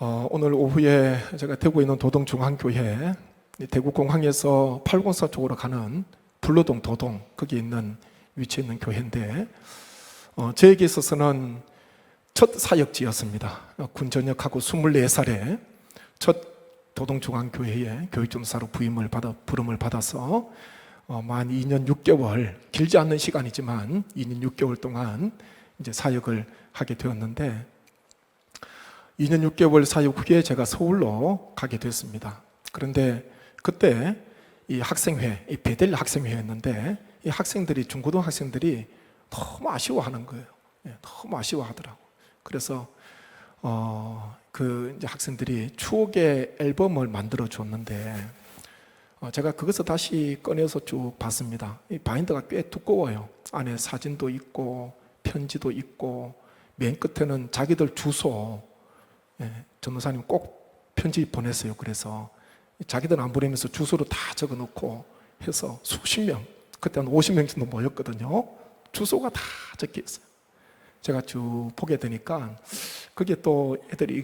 오늘 오후에 제가 대구에 있는 도동중앙교회, 대구공항에서 804 쪽으로 가는 불로동 도동, 거기 있는 위치에 있는 교회인데, 저에게 있어서는 첫 사역지였습니다. 군 전역하고 24살에 첫 도동중앙교회에 교육전사로 부름을 받아서 만 2년 6개월, 길지 않는 시간이지만 2년 6개월 동안 이제 사역을 하게 되었는데, 2년 6개월 사역 후에 제가 서울로 가게 됐습니다. 그런데 그때 이 학생회, 이 베델 학생회였는데, 이 학생들이, 중고등학생들이 너무 아쉬워하는 거예요. 너무 아쉬워하더라고. 그래서 이제 학생들이 추억의 앨범을 만들어 줬는데, 제가 그것을 다시 꺼내서 쭉 봤습니다. 이 바인더가 꽤 두꺼워요. 안에 사진도 있고 편지도 있고, 맨 끝에는 자기들 주소, 전도사님 꼭 편지 보냈어요. 그래서 자기들 안 보내면서 주소로 다 적어 놓고 해서 수십 명, 그때 한 50명 정도 모였거든요. 주소가 다 적혀 있어요. 제가 쭉 보게 되니까 거기에 또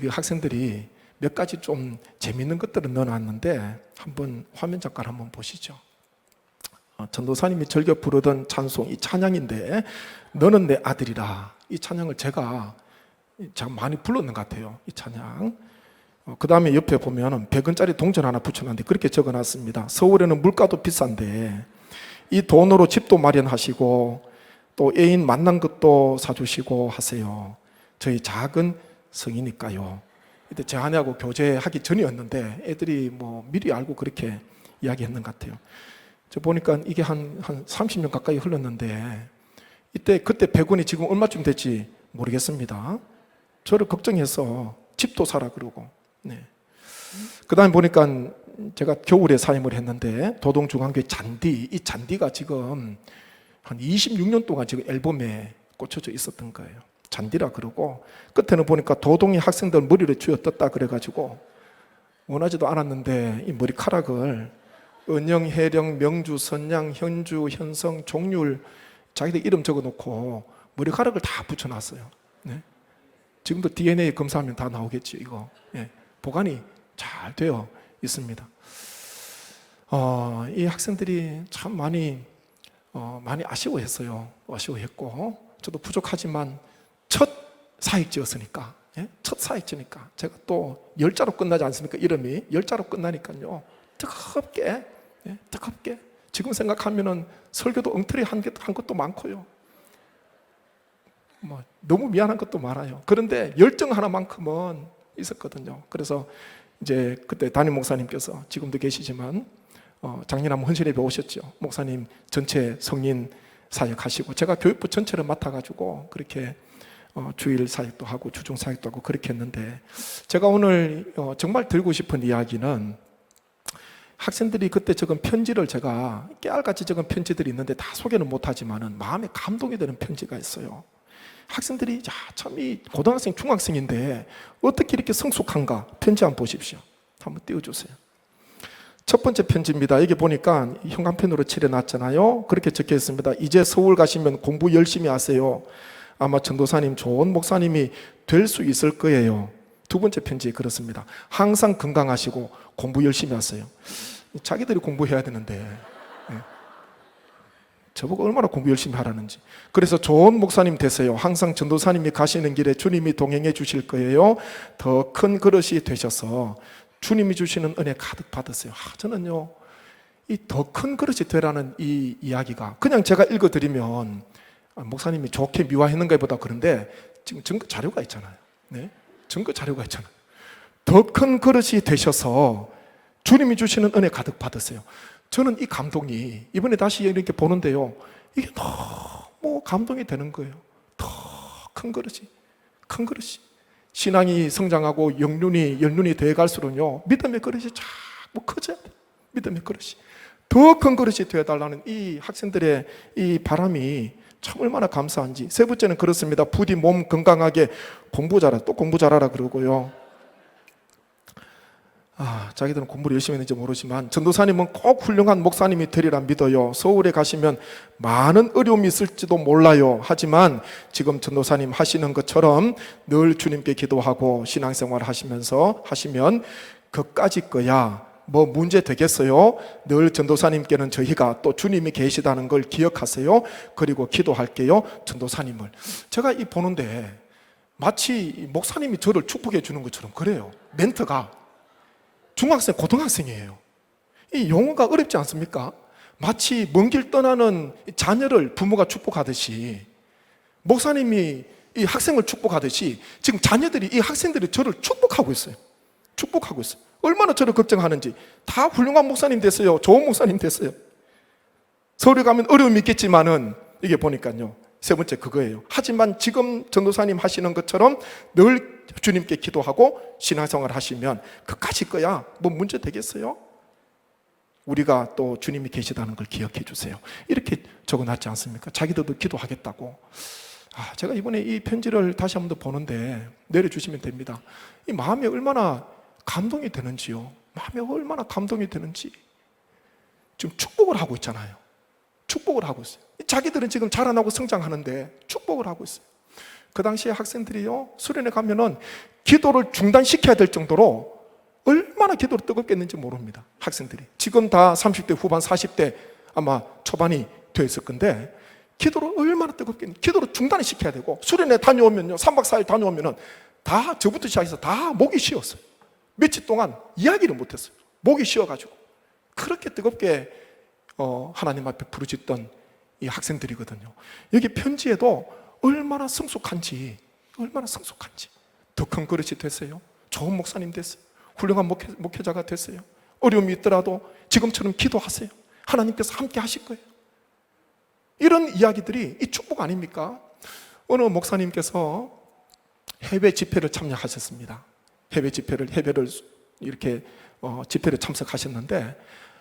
학생들이 몇 가지 좀 재밌는 것들을 넣어놨는데, 한번 화면 잠깐 한번 보시죠. 전도사님이 즐겨 부르던 찬송, 이 찬양인데, 너는 내 아들이라, 이 찬양을 제가 많이 불렀는 것 같아요. 이 찬양. 그 다음에 옆에 보면 100원짜리 동전 하나 붙여놨는데 그렇게 적어놨습니다. 서울에는 물가도 비싼데 이 돈으로 집도 마련하시고 또 애인 만난 것도 사주시고 하세요. 저희 작은 성이니까요. 이때 제 아내하고 교제하기 전이었는데 애들이 미리 알고 그렇게 이야기했는 것 같아요. 저 보니까 이게 한 30년 가까이 흘렀는데, 그때 100원이 지금 얼마쯤 될지 모르겠습니다. 저를 걱정해서 집도 사라 그러고. 그 다음에 보니까 제가 겨울에 사임을 했는데, 도동중앙교회 잔디, 이 잔디가 지금 한 26년 동안 지금 앨범에 꽂혀져 있었던 거예요. 잔디라 그러고, 끝에는 보니까 도동이 학생들 머리를 쥐어떴다 그래가지고, 원하지도 않았는데 이 머리카락을 은영, 혜령, 명주, 선양, 현주, 현성, 종률 자기들 이름 적어놓고 머리카락을 다 붙여놨어요. 지금도 DNA 검사하면 다 나오겠죠. 이거 보관이 잘 되어 있습니다. 이 학생들이 참 많이 아쉬워했어요. 아쉬워했고, 저도 부족하지만 첫 사역지였으니까, 첫 사역지니까 제가 또 열자로 끝나지 않습니까? 이름이 열자로 끝나니까요, 뜨겁게 지금 생각하면은 설교도 엉터리 한 것도 많고요, 너무 미안한 것도 많아요. 그런데 열정 하나만큼은 있었거든요. 그래서 이제 그때 담임 목사님께서 지금도 계시지만 작년에 한번 헌신예배 오셨죠. 목사님 전체 성인 사역하시고, 제가 교육부 전체를 맡아가지고 그렇게 주일 사역도 하고 주중 사역도 하고 그렇게 했는데, 제가 오늘 정말 드리고 싶은 이야기는, 학생들이 그때 적은 편지를, 제가 깨알같이 적은 편지들이 있는데 다 소개는 못하지만은 마음에 감동이 되는 편지가 있어요. 학생들이 참 이 고등학생, 중학생인데 어떻게 이렇게 성숙한가? 편지 한번 보십시오. 한번 띄워주세요. 첫 번째 편지입니다. 여기 보니까 형광펜으로 칠해놨잖아요. 그렇게 적혀 있습니다. 이제 서울 가시면 공부 열심히 하세요. 아마 전도사님, 좋은 목사님이 될 수 있을 거예요. 두 번째 편지에 그렇습니다. 항상 건강하시고 공부 열심히 하세요. 자기들이 공부해야 되는데 저보고 얼마나 공부 열심히 하라는지. 그래서 좋은 목사님 되세요. 항상 전도사님이 가시는 길에 주님이 동행해 주실 거예요. 더 큰 그릇이 되셔서 주님이 주시는 은혜 가득 받으세요. 저는요, 이 더 큰 그릇이 되라는 이 이야기가, 그냥 제가 읽어드리면 목사님이 좋게 미화했는 것보다 그런데 지금 증거 자료가 있잖아요. 증거 자료가 있잖아요. 더 큰 그릇이 되셔서 주님이 주시는 은혜 가득 받으세요. 저는 이 감동이 이번에 다시 이렇게 보는데요, 이게 너무 감동이 되는 거예요. 더 큰 그릇이 신앙이 성장하고 연륜이 되어갈수록요, 믿음의 그릇이 자꾸 커져야 돼요. 믿음의 그릇이 더 큰 그릇이 되어달라는 이 학생들의 이 바람이 참 얼마나 감사한지. 세 번째는 그렇습니다. 부디 몸 건강하게 공부 잘하라, 또 공부 잘하라 그러고요. 자기들은 공부를 열심히 했는지 모르지만 전도사님은 꼭 훌륭한 목사님이 되리라 믿어요. 서울에 가시면 많은 어려움이 있을지도 몰라요. 하지만 지금 전도사님 하시는 것처럼 늘 주님께 기도하고 신앙생활 하시면서 하시면 그까짓 거야 뭐 문제 되겠어요? 늘 전도사님께는 저희가 또 주님이 계시다는 걸 기억하세요. 그리고 기도할게요. 전도사님을 제가 이 보는데 마치 목사님이 저를 축복해 주는 것처럼 그래요. 멘트가 중학생, 고등학생이에요. 이 용어가 어렵지 않습니까? 마치 먼 길 떠나는 자녀를 부모가 축복하듯이 목사님이 이 학생을 축복하듯이 지금 자녀들이 이 학생들이 저를 축복하고 있어요. 축복하고 있어요. 얼마나 저를 걱정하는지. 다 훌륭한 목사님 됐어요. 좋은 목사님 됐어요. 서울에 가면 어려움이 있겠지만은 이게 보니까요. 세 번째 그거예요. 하지만 지금 전도사님 하시는 것처럼 늘 주님께 기도하고 신앙생활 하시면 그까짓 거야 뭐 문제 되겠어요? 우리가 또 주님이 계시다는 걸 기억해 주세요. 이렇게 적어놨지 않습니까? 자기들도 기도하겠다고. 제가 이번에 이 편지를 다시 한 번 더 보는데 내려주시면 됩니다. 이 마음이 얼마나 감동이 되는지요. 마음이 얼마나 감동이 되는지. 지금 축복을 하고 있잖아요. 축복을 하고 있어요. 자기들은 지금 자라나고 성장하는데 축복을 하고 있어요. 그 당시에 학생들이요 수련회 가면은 기도를 중단시켜야 될 정도로 얼마나 기도를 뜨겁겠는지 모릅니다. 학생들이 지금 다 30대 후반 40대 아마 초반이 되어 있을 건데 기도를 얼마나 뜨겁겠는지. 기도를 중단을 시켜야 되고 수련회 다녀오면요 3박 4일 다녀오면은 다 저부터 시작해서 다 목이 쉬었어요. 며칠 동안 이야기를 못했어요. 목이 쉬어가지고 그렇게 뜨겁게 하나님 앞에 부르짖던 이 학생들이거든요. 여기 편지에도 얼마나 성숙한지 더 큰 그릇이 됐어요. 좋은 목사님 됐어요. 훌륭한 목회자가 됐어요. 어려움이 있더라도 지금처럼 기도하세요. 하나님께서 함께 하실 거예요. 이런 이야기들이 이 축복 아닙니까? 어느 목사님께서 해외 집회를 참여하셨습니다. 해외를 이렇게 집회를 참석하셨는데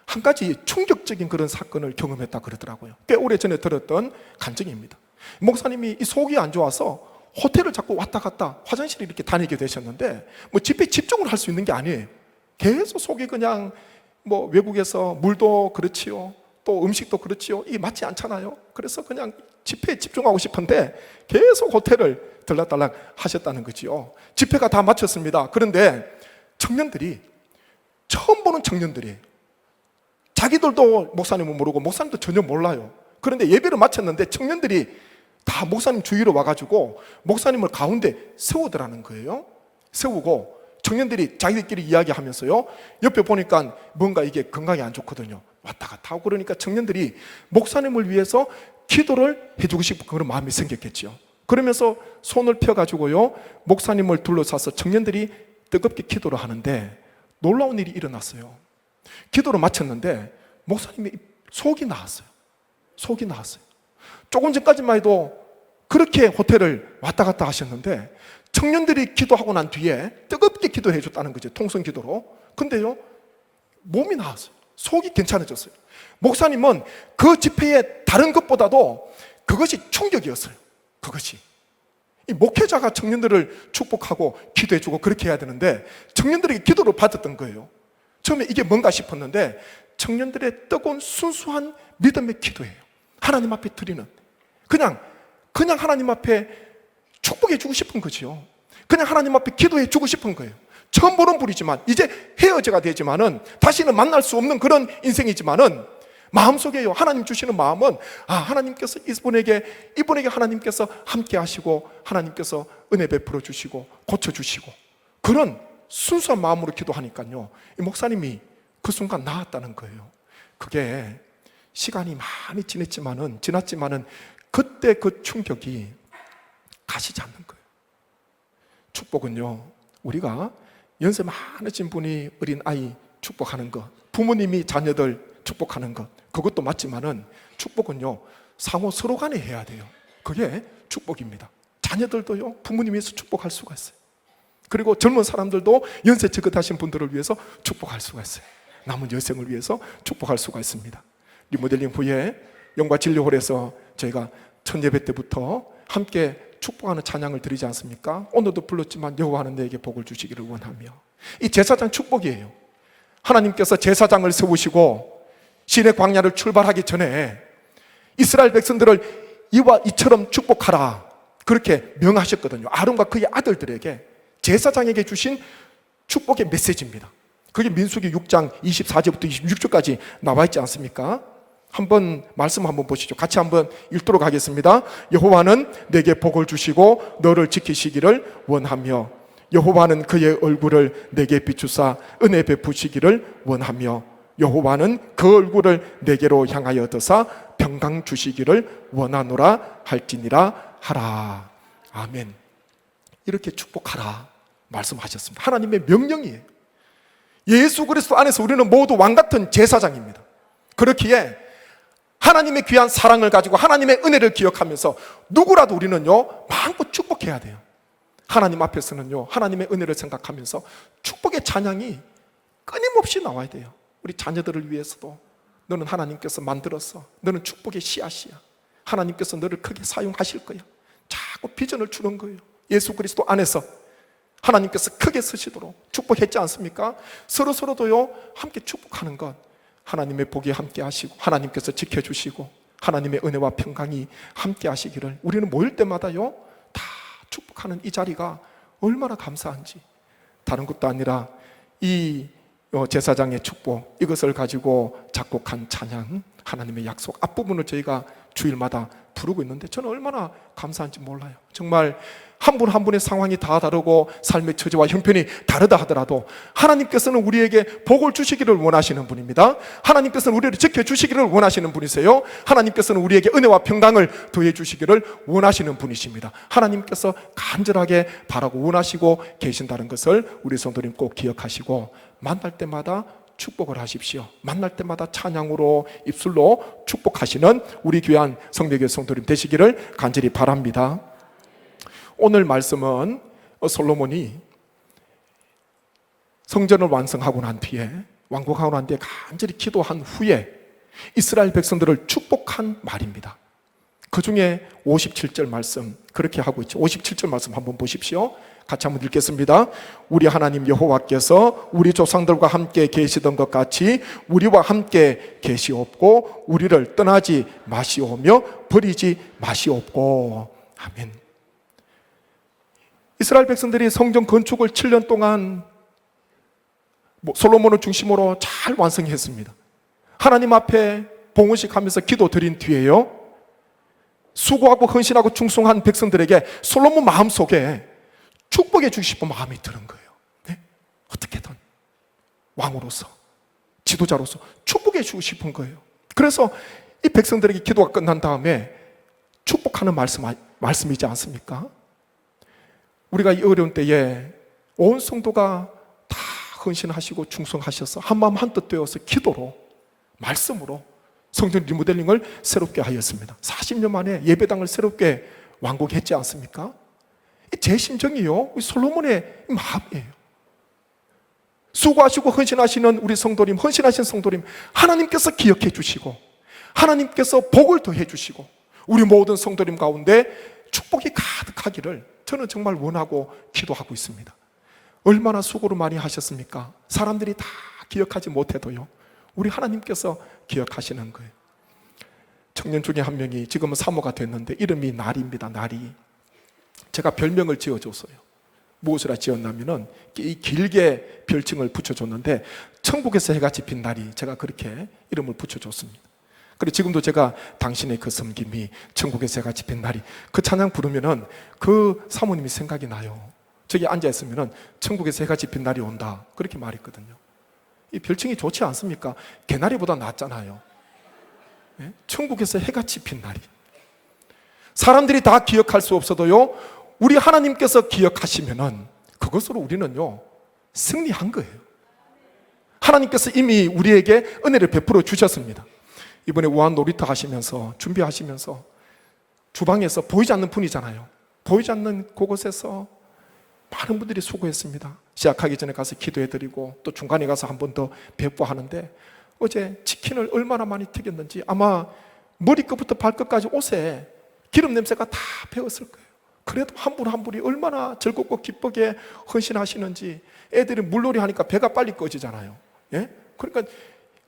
한 가지 충격적인 그런 사건을 경험했다 그러더라고요. 꽤 오래전에 들었던 간증입니다. 목사님이 이 속이 안 좋아서 호텔을 자꾸 왔다 갔다 화장실을 이렇게 다니게 되셨는데 뭐 집회에 집중을 할 수 있는 게 아니에요. 계속 속이 그냥 뭐 외국에서 물도 그렇지요. 또 음식도 그렇지요. 이게 맞지 않잖아요. 그래서 그냥 집회에 집중하고 싶은데 계속 호텔을 들락달락 하셨다는 거지요. 집회가 다 마쳤습니다. 그런데 청년들이 처음 보는 청년들이 자기들도 목사님은 모르고 목사님도 전혀 몰라요. 그런데 예배를 마쳤는데 청년들이 다 목사님 주위로 와가지고 목사님을 가운데 세우더라는 거예요. 세우고 청년들이 자기들끼리 이야기하면서요 옆에 보니까 뭔가 이게 건강이 안 좋거든요. 왔다 갔다 하고 그러니까 청년들이 목사님을 위해서 기도를 해주고 싶은 그런 마음이 생겼겠죠. 그러면서 손을 펴가지고요 목사님을 둘러싸서 청년들이 뜨겁게 기도를 하는데 놀라운 일이 일어났어요. 기도를 마쳤는데 목사님의 속이 나았어요. 조금 전까지만 해도 그렇게 호텔을 왔다 갔다 하셨는데 청년들이 기도하고 난 뒤에 뜨겁게 기도해 줬다는 거죠. 통성 기도로. 근데요 몸이 나았어요. 속이 괜찮아졌어요. 목사님은 그 집회의 다른 것보다도 그것이 충격이었어요. 그것이 이 목회자가 청년들을 축복하고 기도해 주고 그렇게 해야 되는데 청년들에게 기도를 받았던 거예요. 처음에 이게 뭔가 싶었는데 청년들의 뜨거운 순수한 믿음의 기도예요. 하나님 앞에 드리는 그냥 하나님 앞에 축복해 주고 싶은 거지요. 그냥 하나님 앞에 기도해 주고 싶은 거예요. 처음 보는 분이지만 이제 헤어져가 되지만은 다시는 만날 수 없는 그런 인생이지만은 마음속에요 하나님 주시는 마음은 하나님께서 이분에게 하나님께서 함께 하시고 하나님께서 은혜 베풀어 주시고 고쳐 주시고 그런 순수한 마음으로 기도하니까요 이 목사님이 그 순간 나았다는 거예요. 그게 시간이 많이 지났지만은 그때 그 충격이 가시지 않는 거예요. 축복은요 우리가 연세 많으신 분이 어린 아이 축복하는 것, 부모님이 자녀들 축복하는 것 그것도 맞지만은 축복은요 상호 서로 간에 해야 돼요. 그게 축복입니다. 자녀들도요 부모님에서 축복할 수가 있어요. 그리고 젊은 사람들도 연세 지긋하신 분들을 위해서 축복할 수가 있어요. 남은 여생을 위해서 축복할 수가 있습니다. 리모델링 후에 영과 진료홀에서 저희가 첫 예배 때부터 함께 축복하는 찬양을 드리지 않습니까? 오늘도 불렀지만 여호와는 내게 복을 주시기를 원하며 이 제사장 축복이에요. 하나님께서 제사장을 세우시고 시내 광야를 출발하기 전에 이스라엘 백성들을 이와 이처럼 축복하라 그렇게 명하셨거든요. 아론과 그의 아들들에게 제사장에게 주신 축복의 메시지입니다. 그게 민수기 6장 24절부터 26절까지 나와 있지 않습니까? 한번 말씀 한번 보시죠. 같이 한번 읽도록 하겠습니다. 여호와는 내게 복을 주시고 너를 지키시기를 원하며 여호와는 그의 얼굴을 내게 비추사 은혜 베푸시기를 원하며 여호와는 그 얼굴을 내게로 향하여 드사 평강 주시기를 원하노라 할지니라 하라. 아멘. 이렇게 축복하라 말씀하셨습니다. 하나님의 명령이에요. 예수 그리스도 안에서 우리는 모두 왕같은 제사장입니다. 그렇기에 하나님의 귀한 사랑을 가지고 하나님의 은혜를 기억하면서 누구라도 우리는요 마음껏 축복해야 돼요. 하나님 앞에서는요 하나님의 은혜를 생각하면서 축복의 찬양이 끊임없이 나와야 돼요. 우리 자녀들을 위해서도 너는 하나님께서 만들었어. 너는 축복의 씨앗이야. 하나님께서 너를 크게 사용하실 거야. 자꾸 비전을 주는 거예요. 예수 그리스도 안에서 하나님께서 크게 쓰시도록 축복했지 않습니까? 서로서로도요 함께 축복하는 것, 하나님의 복이 함께 하시고 하나님께서 지켜주시고 하나님의 은혜와 평강이 함께 하시기를 우리는 모일 때마다요 다 축복하는 이 자리가 얼마나 감사한지. 다른 것도 아니라 이 제사장의 축복, 이것을 가지고 작곡한 찬양, 하나님의 약속 앞부분을 저희가 주일마다 부르고 있는데 저는 얼마나 감사한지 몰라요. 정말 한 분 한 분의 상황이 다 다르고 삶의 처지와 형편이 다르다 하더라도 하나님께서는 우리에게 복을 주시기를 원하시는 분입니다. 하나님께서는 우리를 지켜주시기를 원하시는 분이세요. 하나님께서는 우리에게 은혜와 평강을 더해 주시기를 원하시는 분이십니다. 하나님께서 간절하게 바라고 원하시고 계신다는 것을 우리 성도님 꼭 기억하시고 만날 때마다 축복을 하십시오. 만날 때마다 찬양으로 입술로 축복하시는 우리 귀한 성도의 성도님 되시기를 간절히 바랍니다. 오늘 말씀은 솔로몬이 성전을 완성하고 난 뒤에 완공하고 난 뒤에 간절히 기도한 후에 이스라엘 백성들을 축복한 말입니다. 그 중에 57절 말씀 그렇게 하고 있죠. 57절 말씀 한번 보십시오. 같이 한번 읽겠습니다. 우리 하나님 여호와께서 우리 조상들과 함께 계시던 것 같이 우리와 함께 계시옵고 우리를 떠나지 마시오며 버리지 마시옵고. 아멘. 이스라엘 백성들이 성전 건축을 7년 동안 솔로몬을 중심으로 잘 완성했습니다. 하나님 앞에 봉헌식 하면서 기도 드린 뒤에요 수고하고 헌신하고 충성한 백성들에게 솔로몬 마음속에 축복해 주고 싶은 마음이 드는 거예요. 네? 어떻게든 왕으로서 지도자로서 축복해 주고 싶은 거예요. 그래서 이 백성들에게 기도가 끝난 다음에 축복하는 말씀이지 않습니까? 우리가 이 어려운 때에 온 성도가 다 헌신하시고 충성하셔서 한마음 한뜻 되어서 기도로 말씀으로 성전 리모델링을 새롭게 하였습니다. 40년 만에 예배당을 새롭게 완공했지 않습니까? 제 심정이요 솔로몬의 마음이에요. 수고하시고 헌신하시는 우리 성도님, 헌신하신 성도님 하나님께서 기억해 주시고 하나님께서 복을 더해 주시고 우리 모든 성도님 가운데 축복이 가득하기를 저는 정말 원하고 기도하고 있습니다. 얼마나 수고를 많이 하셨습니까? 사람들이 다 기억하지 못해도요 우리 하나님께서 기억하시는 거예요. 청년 중에 한 명이 지금은 사모가 됐는데 이름이 나리입니다. 나리. 제가 별명을 지어줬어요. 무엇이라 지었냐면은 길게 별칭을 붙여줬는데 천국에서 해가 집힌 날이 제가 그렇게 이름을 붙여줬습니다. 그리고 지금도 제가 당신의 그 섬김이 천국에서 해가 집힌 날이 그 찬양 부르면은 그 사모님이 생각이 나요. 저기 앉아있으면은 천국에서 해가 집힌 날이 온다 그렇게 말했거든요. 이 별칭이 좋지 않습니까? 개나리보다 낫잖아요. 네? 천국에서 해가 집힌 날이 사람들이 다 기억할 수 없어도요 우리 하나님께서 기억하시면은 그것으로 우리는요 승리한 거예요. 하나님께서 이미 우리에게 은혜를 베풀어 주셨습니다. 이번에 우한 놀이터 하시면서 준비하시면서 주방에서 보이지 않는 분이잖아요. 보이지 않는 그곳에서 많은 분들이 수고했습니다. 시작하기 전에 가서 기도해드리고 또 중간에 가서 한 번 더 배포하는데 어제 치킨을 얼마나 많이 튀겼는지 아마 머리끝부터 발끝까지 옷에 기름 냄새가 다 배었을 거예요. 그래도 한 분 한 분이 얼마나 즐겁고 기쁘게 헌신하시는지 애들이 물놀이 하니까 배가 빨리 꺼지잖아요. 예? 그러니까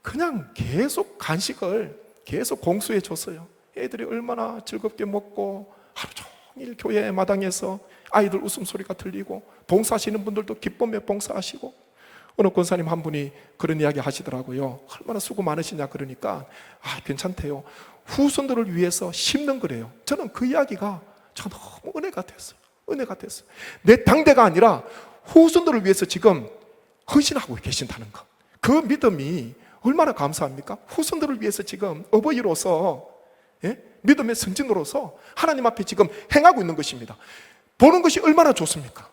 그냥 계속 간식을 계속 공수해 줬어요. 애들이 얼마나 즐겁게 먹고 하루 종일 교회 마당에서 아이들 웃음소리가 들리고 봉사하시는 분들도 기쁨에 봉사하시고. 어느 권사님 한 분이 그런 이야기 하시더라고요. 얼마나 수고 많으시냐 그러니까 괜찮대요. 후손들을 위해서 심는 거래요. 저는 그 이야기가 저 너무 은혜가 됐어요. 은혜가 됐어요. 내 당대가 아니라 후손들을 위해서 지금 헌신하고 계신다는 것, 그 믿음이 얼마나 감사합니까? 후손들을 위해서 지금 어버이로서, 믿음의 선진으로서 하나님 앞에 지금 행하고 있는 것입니다. 보는 것이 얼마나 좋습니까?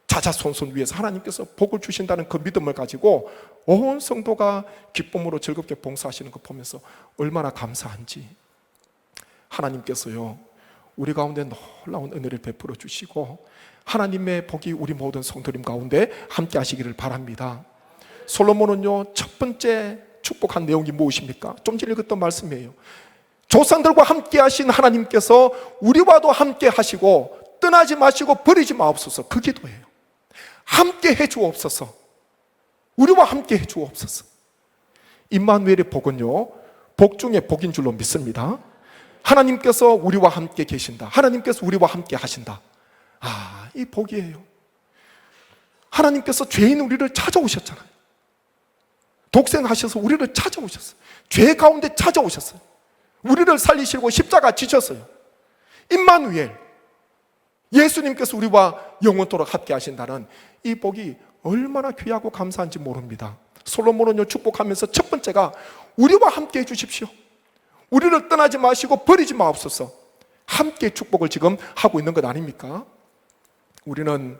자자손손 위해서 하나님께서 복을 주신다는 그 믿음을 가지고 온 성도가 기쁨으로 즐겁게 봉사하시는 거 보면서 얼마나 감사한지. 하나님께서요, 우리 가운데 놀라운 은혜를 베풀어 주시고 하나님의 복이 우리 모든 성도님 가운데 함께 하시기를 바랍니다. 솔로몬은요, 첫 번째 축복한 내용이 무엇입니까? 좀 전에 읽었던 말씀이에요. 조상들과 함께 하신 하나님께서 우리와도 함께 하시고 떠나지 마시고 버리지 마옵소서. 그 기도예요. 함께 해주옵소서. 우리와 함께 해주옵소서. 임마누엘의 복은요, 복 중에 복인 줄로 믿습니다. 하나님께서 우리와 함께 계신다. 하나님께서 우리와 함께 하신다. 이 복이에요. 하나님께서 죄인 우리를 찾아오셨잖아요. 독생하셔서 우리를 찾아오셨어요. 죄 가운데 찾아오셨어요. 우리를 살리시고 십자가 지셨어요. 임마누엘, 예수님께서 우리와 영원토록 함께 하신다는 이 복이 얼마나 귀하고 감사한지 모릅니다. 솔로몬은요, 축복하면서 첫 번째가 우리와 함께 해주십시오. 우리를 떠나지 마시고 버리지 마옵소서. 함께 축복을 지금 하고 있는 것 아닙니까? 우리는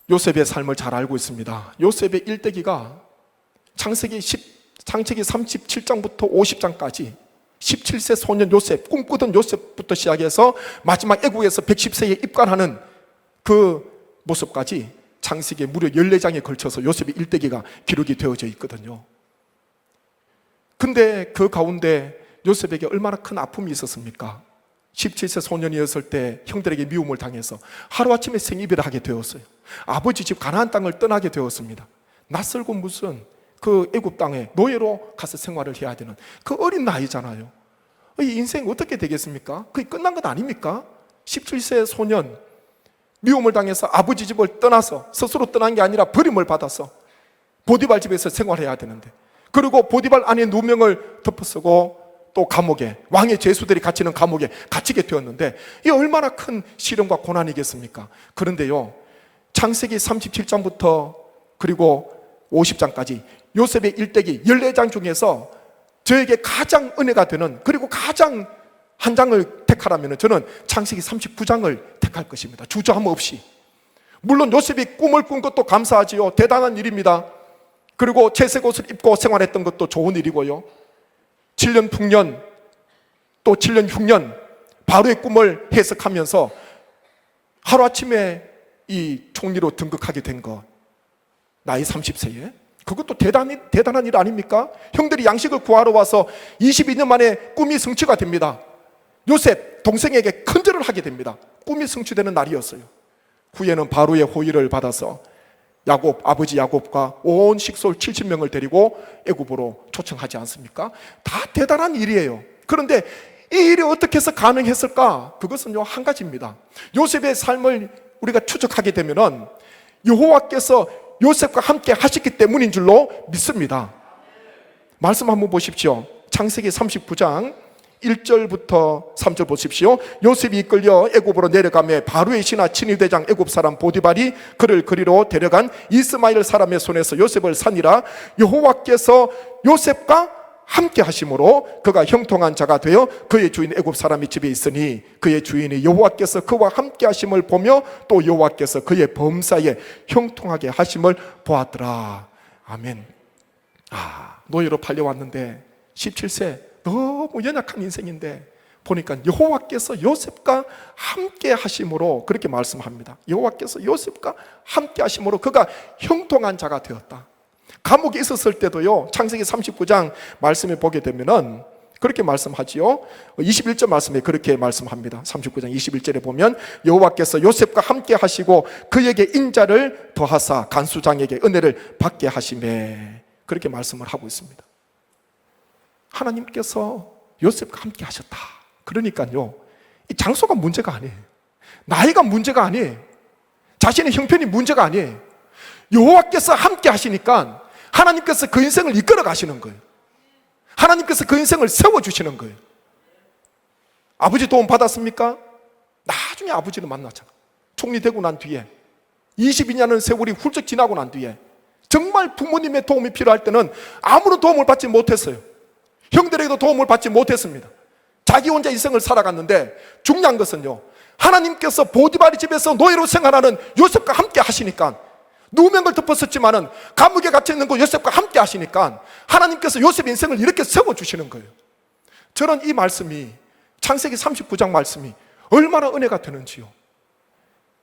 요셉의 삶을 잘 알고 있습니다. 요셉의 일대기가 창세기 37장부터 50장까지 17세 소년 요셉, 꿈꾸던 요셉부터 시작해서 마지막 애국에서 110세에 입관하는 그 모습까지 창세기 무려 14장에 걸쳐서 요셉의 일대기가 기록이 되어져 있거든요. 근데 그 가운데 요셉에게 얼마나 큰 아픔이 있었습니까? 17세 소년이었을 때 형들에게 미움을 당해서 하루아침에 생이별을 하게 되었어요. 아버지 집 가나안 땅을 떠나게 되었습니다. 낯설고 무슨 그 애굽 땅에 노예로 가서 생활을 해야 되는 그 어린 나이잖아요. 이 인생 어떻게 되겠습니까? 그게 끝난 것 아닙니까? 17세 소년, 미움을 당해서 아버지 집을 떠나서 스스로 떠난 게 아니라 버림을 받아서 보디발 집에서 생활해야 되는데, 그리고 보디발 안에 누명을 덮어쓰고 또 감옥에, 왕의 죄수들이 갇히는 감옥에 갇히게 되었는데 이 얼마나 큰 시련과 고난이겠습니까? 그런데요, 창세기 37장부터 그리고 50장까지 요셉의 일대기 14장 중에서 저에게 가장 은혜가 되는, 그리고 가장 한 장을 택하라면 저는 창세기 39장을 택할 것입니다. 주저함 없이. 물론 요셉이 꿈을 꾼 것도 감사하지요. 대단한 일입니다. 그리고 채색 옷을 입고 생활했던 것도 좋은 일이고요. 7년 풍년, 또 7년 흉년, 바로의 꿈을 해석하면서 하루아침에 이 총리로 등극하게 된 것, 나이 30세에 그것도 대단한 일 아닙니까? 형들이 양식을 구하러 와서 22년 만에 꿈이 성취가 됩니다. 요셉 동생에게 큰절을 하게 됩니다. 꿈이 성취되는 날이었어요. 후에는 바로의 호의를 받아서 아버지 야곱과 온 식솔 70명을 데리고 애굽으로 초청하지 않습니까? 다 대단한 일이에요. 그런데 이 일이 어떻게 해서 가능했을까? 그것은요, 한 가지입니다. 요셉의 삶을 우리가 추적하게 되면은 여호와께서 요셉과 함께 하셨기 때문인 줄로 믿습니다. 말씀 한번 보십시오. 창세기 39장 1절부터 3절 보십시오. 요셉이 이끌려 애굽으로 내려가며 바로의 신하 친위대장 애굽 사람 보디발이 그를 그리로 데려간 이스마엘 사람의 손에서 요셉을 산이라. 여호와께서 요셉과 함께 하심으로 그가 형통한 자가 되어 그의 주인 애굽 사람의 집에 있으니 그의 주인이 여호와께서 그와 함께 하심을 보며 또 여호와께서 그의 범사에 형통하게 하심을 보았더라. 아멘. 노예로 팔려왔는데 17세 너무 연약한 인생인데 보니까 여호와께서 요셉과 함께 하심으로 그렇게 말씀합니다. 여호와께서 요셉과 함께 하심으로 그가 형통한 자가 되었다. 감옥에 있었을 때도요, 창세기 39장 말씀을 보게 되면은 그렇게 말씀하지요. 21절 말씀에 그렇게 말씀합니다. 39장 21절에 보면 여호와께서 요셉과 함께 하시고 그에게 인자를 더하사 간수장에게 은혜를 받게 하시매, 그렇게 말씀을 하고 있습니다. 하나님께서 요셉과 함께 하셨다. 그러니까요, 이 장소가 문제가 아니에요. 나이가 문제가 아니에요. 자신의 형편이 문제가 아니에요. 여호와께서 함께 하시니까 하나님께서 그 인생을 이끌어 가시는 거예요. 하나님께서 그 인생을 세워주시는 거예요. 아버지 도움 받았습니까? 나중에 아버지를 만났잖아. 총리 되고 난 뒤에 22년의 세월이 훌쩍 지나고 난 뒤에 정말 부모님의 도움이 필요할 때는 아무런 도움을 받지 못했어요. 형들에게도 도움을 받지 못했습니다. 자기 혼자 인생을 살아갔는데, 중요한 것은요, 하나님께서 보디바리 집에서 노예로 생활하는 요셉과 함께 하시니까, 누명을 덮었었지만은 감옥에 갇혀있는 그 요셉과 함께 하시니까 하나님께서 요셉 인생을 이렇게 세워주시는 거예요. 저는 이 말씀이, 창세기 39장 말씀이 얼마나 은혜가 되는지요.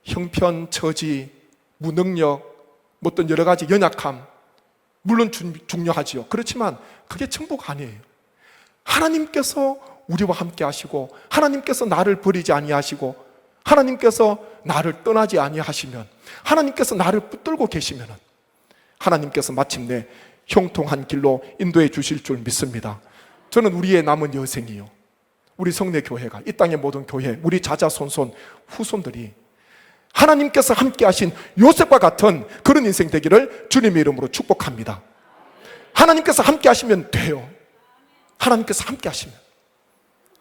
형편, 처지, 무능력, 어떤 여러 가지 연약함, 물론 중요하지요. 그렇지만 그게 전부가 아니에요. 하나님께서 우리와 함께 하시고, 하나님께서 나를 버리지 아니하시고, 하나님께서 나를 떠나지 아니하시면, 하나님께서 나를 붙들고 계시면 하나님께서 마침내 형통한 길로 인도해 주실 줄 믿습니다. 저는 우리의 남은 여생이요, 우리 성내교회가, 이 땅의 모든 교회, 우리 자자손손 후손들이 하나님께서 함께 하신 요셉과 같은 그런 인생 되기를 주님의 이름으로 축복합니다. 하나님께서 함께 하시면 돼요. 하나님께서 함께 하시면.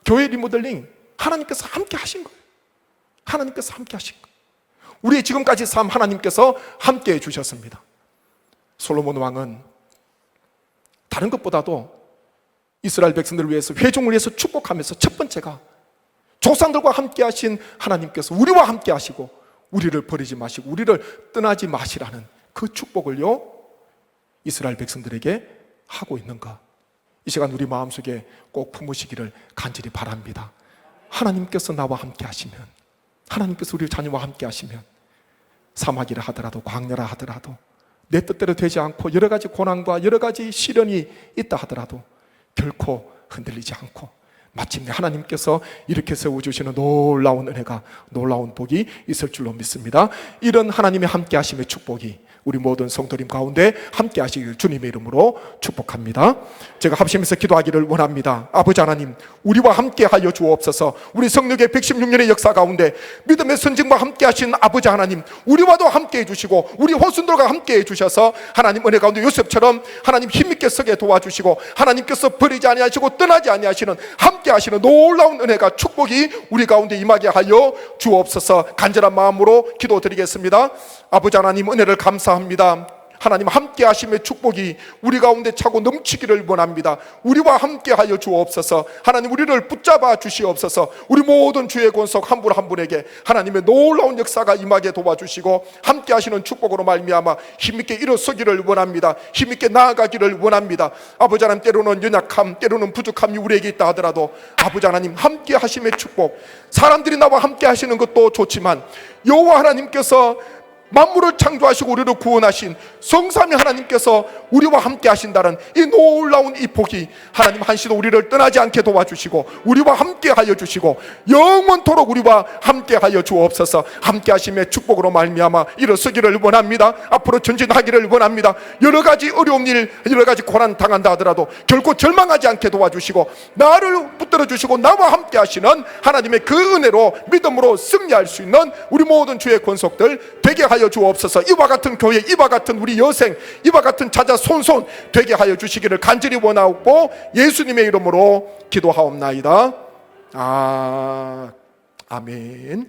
교회 리모델링 하나님께서 함께 하신 거예요. 하나님께서 함께 하신 거예요. 우리의 지금까지 삶 하나님께서 함께 해주셨습니다. 솔로몬 왕은 다른 것보다도 이스라엘 백성들을 위해서, 회중을 위해서 축복하면서 첫 번째가 조상들과 함께 하신 하나님께서 우리와 함께 하시고 우리를 버리지 마시고 우리를 떠나지 마시라는 그 축복을요, 이스라엘 백성들에게 하고 있는 것, 이 시간 우리 마음속에 꼭 품으시기를 간절히 바랍니다. 하나님께서 나와 함께 하시면, 하나님께서 우리 자녀와 함께 하시면 사막이라 하더라도 광야라 하더라도 내 뜻대로 되지 않고 여러 가지 고난과 여러 가지 시련이 있다 하더라도 결코 흔들리지 않고 마침내 하나님께서 이렇게 세워주시는 놀라운 은혜가, 놀라운 복이 있을 줄로 믿습니다. 이런 하나님의 함께 하심의 축복이 우리 모든 성도님 가운데 함께 하시길 주님의 이름으로 축복합니다. 제가 합심해서 기도하기를 원합니다. 아버지 하나님, 우리와 함께 하여 주옵소서. 우리 성령의 116년의 역사 가운데 믿음의 선진과 함께 하신 아버지 하나님, 우리와도 함께 해주시고 우리 후손들과 함께 해주셔서 하나님 은혜 가운데 요셉처럼 하나님 힘있게 서게 도와주시고 하나님께서 버리지 아니하시고 떠나지 아니하시는 함께 하시는 놀라운 은혜가, 축복이 우리 가운데 임하게 하여 주옵소서. 간절한 마음으로 기도드리겠습니다. 아버지 하나님, 은혜를 감사합니다. 하나님 함께 하심의 축복이 우리 가운데 차고 넘치기를 원합니다. 우리와 함께 하여 주옵소서. 하나님 우리를 붙잡아 주시옵소서. 우리 모든 주의 권속 한 분 한 분에게 하나님의 놀라운 역사가 임하게 도와주시고 함께 하시는 축복으로 말미암아 힘있게 일어서기를 원합니다. 힘있게 나아가기를 원합니다. 아버지 하나님, 때로는 연약함, 때로는 부족함이 우리에게 있다 하더라도 아버지 하나님 함께 하심의 축복, 사람들이 나와 함께 하시는 것도 좋지만 여호와 하나님께서 만물을 창조하시고 우리를 구원하신 성삼위 하나님께서 우리와 함께 하신다는 이 놀라운 이 복이 하나님 한시도 우리를 떠나지 않게 도와주시고 우리와 함께 하여 주시고 영원토록 우리와 함께 하여 주옵소서. 함께 하심의 축복으로 말미암아 일어서기를 원합니다. 앞으로 전진하기를 원합니다. 여러 가지 어려운 일, 여러 가지 고난 당한다 하더라도 결코 절망하지 않게 도와주시고 나를 붙들어 주시고 나와 함께 하시는 하나님의 그 은혜로 믿음으로 승리할 수 있는 우리 모든 주의 권속들 되게 하여 주옵소서. 이와 같은 교회, 이와 같은 우리 여생, 이와 같은 자자 손손 되게 하여 주시기를 간절히 원하고 예수님의 이름으로 기도하옵나이다. 아멘.